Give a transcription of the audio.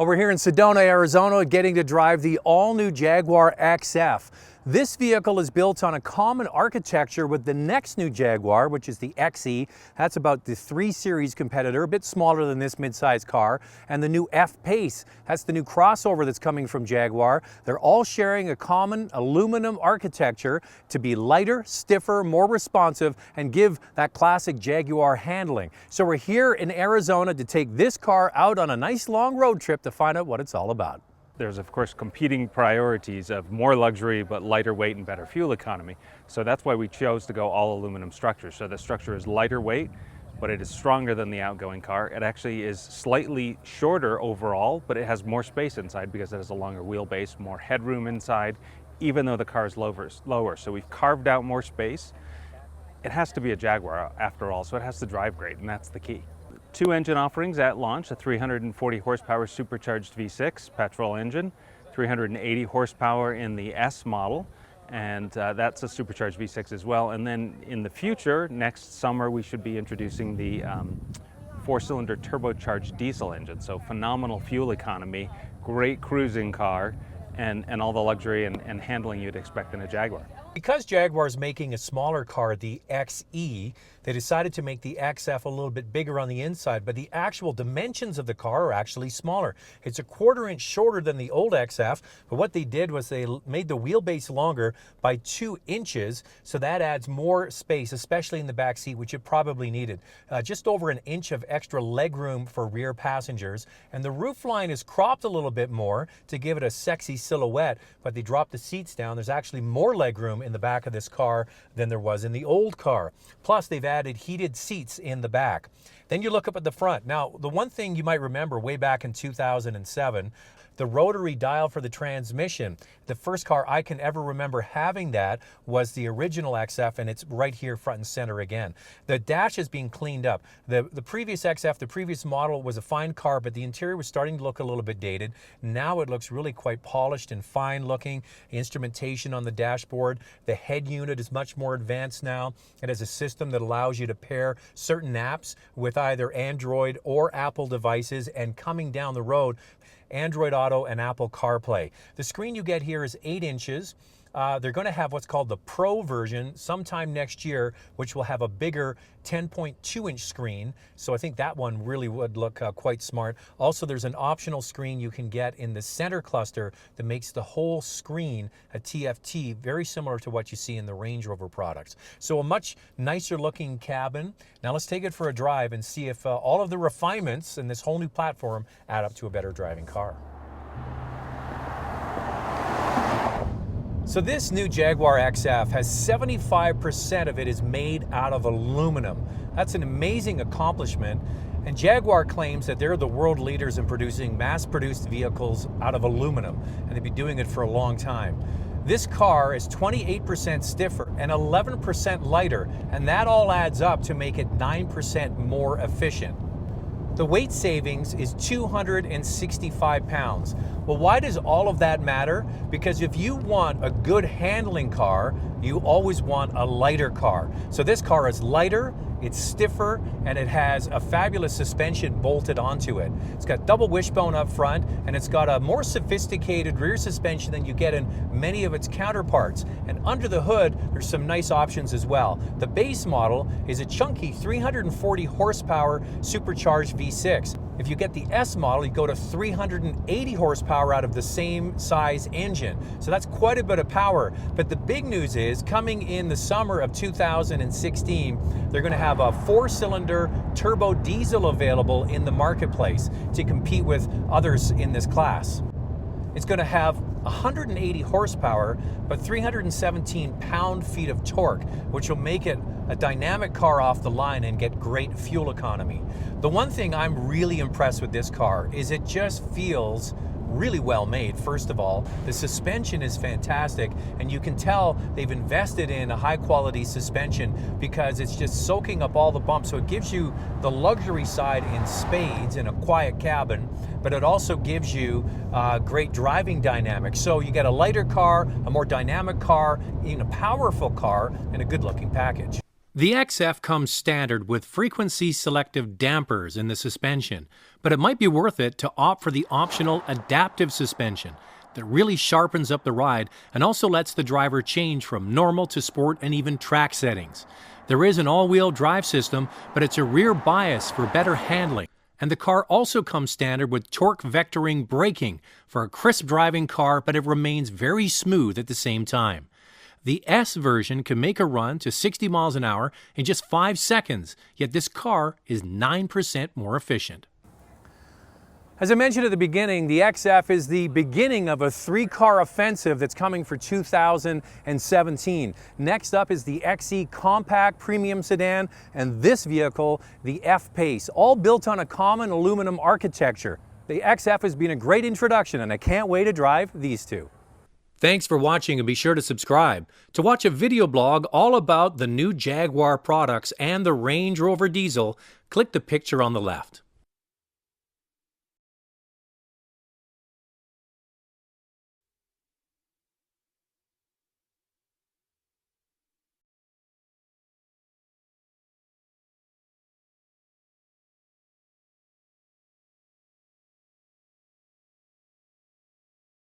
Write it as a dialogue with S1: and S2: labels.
S1: Over here in Sedona, Arizona, getting to drive the all-new Jaguar XF. This vehicle is built on a common architecture with the next new Jaguar, which is the XE. That's about the 3 Series competitor, a bit smaller than this mid-size car. And the new F-Pace, that's the new crossover that's coming from Jaguar. They're all sharing a common aluminum architecture to be lighter, stiffer, more responsive, and give that classic Jaguar handling. So we're here in Arizona to take this car out on a nice long road trip to find out what it's all about.
S2: There's of course competing priorities of more luxury but lighter weight and better fuel economy. So that's why we chose to go all aluminum structure. So the structure is lighter weight, but it is stronger than the outgoing car. It actually is slightly shorter overall, but it has more space inside because it has a longer wheelbase, more headroom inside, even though the car is lower. So we've carved out more space. It has to be a Jaguar after all, so it has to drive great, and that's the key. 2 engine offerings at launch: a 340 horsepower supercharged V6 petrol engine, 380 horsepower in the S model, and that's a supercharged V6 as well. And then in the future, next summer, we should be introducing the 4-cylinder turbocharged diesel engine. So phenomenal fuel economy, great cruising car, and all the luxury and handling you'd expect in a Jaguar.
S1: Because Jaguar's making a smaller car, the XE, they decided to make the XF a little bit bigger on the inside, but the actual dimensions of the car are actually smaller. It's a 1/4 inch shorter than the old XF, but what they did was they made the wheelbase longer by 2 inches, so that adds more space, especially in the back seat, which it probably needed. Just over 1 inch of extra legroom for rear passengers, and the roofline is cropped a little bit more to give it a sexy silhouette, but they dropped the seats down. There's actually more legroom in the back of this car than there was in the old car. Plus, they've added heated seats in the back. Then you look up at the front. Now, the one thing you might remember way back in 2007, the rotary dial for the transmission. The first car I can ever remember having that was the original XF, and it's right here front and center again. The dash is being cleaned up. The previous XF, the previous model, was a fine car, but the interior was starting to look a little bit dated. Now it looks really quite polished and fine looking. Instrumentation on the dashboard. The head unit is much more advanced now. It has a system that allows you to pair certain apps with either Android or Apple devices, and coming down the road, Android Auto and Apple CarPlay. The screen you get here is 8 inches. They're going to have what's called the Pro version sometime next year, which will have a bigger 10.2-inch screen. So I think that one really would look quite smart. Also, there's an optional screen you can get in the center cluster that makes the whole screen a TFT, very similar to what you see in the Range Rover products. So a much nicer looking cabin. Now let's take it for a drive and see if all of the refinements in this whole new platform add up to a better driving car. So this new Jaguar XF has 75% of it is made out of aluminum. That's an amazing accomplishment, and Jaguar claims that they're the world leaders in producing mass-produced vehicles out of aluminum, and they've been doing it for a long time. This car is 28% stiffer and 11% lighter, and that all adds up to make it 9% more efficient. The weight savings is 265 pounds. Well, why does all of that matter? Because if you want a good handling car, you always want a lighter car. So this car is lighter, it's stiffer, and it has a fabulous suspension bolted onto it. It's got double wishbone up front, and it's got a more sophisticated rear suspension than you get in many of its counterparts. And under the hood, there's some nice options as well. The base model is a chunky 340 horsepower supercharged V6. If you get the S model, you go to 380 horsepower out of the same size engine. So that's quite a bit of power. But the big news is, coming in the summer of 2016, they're going to have a 4-cylinder turbo diesel available in the marketplace to compete with others in this class. It's going to have 180 horsepower, but 317 pound-feet of torque, which will make it a dynamic car off the line and get great fuel economy. The one thing I'm really impressed with this car is it just feels really well made. First of all, the suspension is fantastic, and you can tell they've invested in a high quality suspension because it's just soaking up all the bumps. So it gives you the luxury side in spades in a quiet cabin, but it also gives you great driving dynamics. So you get a lighter car, a more dynamic car, even a powerful car, and a good looking package. The XF comes standard with frequency selective dampers in the suspension, but it might be worth it to opt for the optional adaptive suspension that really sharpens up the ride and also lets the driver change from normal to sport and even track settings. There is an all-wheel drive system, but it's a rear bias for better handling. And the car also comes standard with torque vectoring braking for a crisp driving car, but it remains very smooth at the same time. The S version can make a run to 60 miles an hour in just 5 seconds, yet this car is 9% more efficient. As I mentioned at the beginning, the XF is the beginning of a 3-car offensive that's coming for 2017. Next up is the XE Compact Premium Sedan, and this vehicle, the F-Pace, all built on a common aluminum architecture. The XF has been a great introduction, and I can't wait to drive these two. Thanks for watching, and be sure to subscribe. To watch a video blog all about the new Jaguar products and the Range Rover diesel, click the picture on the left.